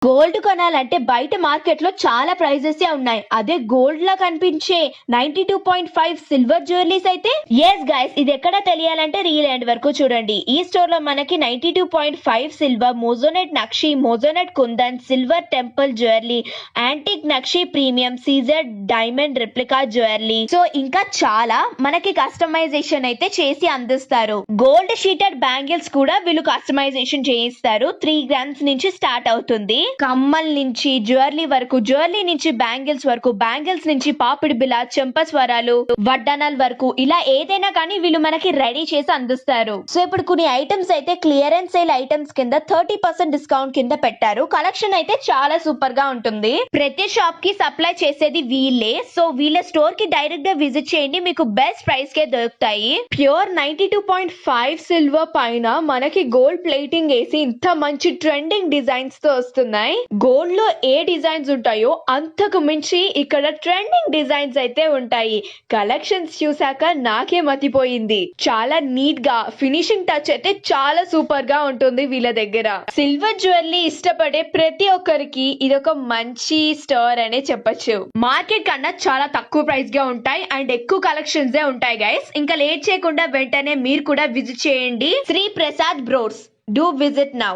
Gold కొనాలంటే బయట market లో చాలా ప్రైజెస్ ఉన్నాయి. అదే గోల్డ్ లా కనిపించే 92.5 సిల్వర్ జ్యువెలరీస్ అయితే ఎస్ గైస్, ఇది ఎక్కడ తెలియాలంటే రీల్ ఎండ్ వరకు చూడండి. ఈ స్టోర్ లో మనకి 92.5 సిల్వర్, మోజోనెట్ నక్షి, మోజోనెట్ kundan, silver temple jewellery, antique నక్షి ప్రీమియం, సీజర్ డైమండ్ రెప్లికా జ్యువెలరీ, సో ఇంకా చాలా మనకి కస్టమైజేషన్ అయితే చేసి అందిస్తారు. గోల్డ్ షీటెడ్ బ్యాంగిల్స్ కూడా వీళ్ళు కస్టమైజేషన్ చేయిస్తారు. 3 గ్రామ్స్ నుంచి స్టార్ట్ అవుతుంది. కమ్మల్ నుంచి జ్యువెలరీ వరకు, జ్యువెలరీ నుంచి బ్యాంగిల్స్ వరకు, బ్యాంగిల్స్ నుంచి పాపిడి బిల్ల, చెంపస్వరాలు, వడ్డానాల్ వరకు, ఇలా ఏదైనా కానీ వీళ్ళు మనకి రెడీ చేసి అందిస్తారు. సో ఇప్పుడు కొన్ని ఐటమ్స్ అయితే క్లియరెన్స్ సేల్ ఐటమ్స్ కింద 30% డిస్కౌంట్ కింద పెట్టారు. కలెక్షన్ అయితే చాలా సూపర్ గా ఉంటుంది. ప్రతి షాప్ కి సప్లై చేసేది వీళ్ళే. సో వీళ్ళ స్టోర్ కి డైరెక్ట్ గా విజిట్ చేయండి, మీకు బెస్ట్ ప్రైస్ కే దొరుకుతాయి. ప్యూర్ 92.5 సిల్వర్ పైన మనకి గోల్డ్ ప్లేటింగ్ వేసి ఇంత మంచి ట్రెండింగ్ డిజైన్స్ తో వస్తున్నాయి. గోల్డ్ లో ఏ డిజైన్స్ ఉంటాయో అంతకు మించి ఇక్కడ ట్రెండింగ్ డిజైన్స్ అయితే ఉంటాయి. కలెక్షన్స్ చూసాక నాకే మతిపోయింది. చాలా నీట్ గా ఫినిషింగ్ టచ్ అయితే చాలా సూపర్ గా ఉంటుంది వీళ్ళ దగ్గర. సిల్వర్ జ్యువెలరీ ఇష్టపడే ప్రతి ఒక్కరికి ఇదొక మంచి స్టోర్ అనే చెప్పొచ్చు. మార్కెట్ కన్నా చాలా తక్కువ ప్రైస్ గా ఉంటాయి అండ్ ఎక్కువ కలెక్షన్స్ ఉంటాయి గైస్. ఇంకా లేట్ చేయకుండా వెంటనే మీరు కూడా విజిట్ చేయండి Shri Prasad bros. Do visit now.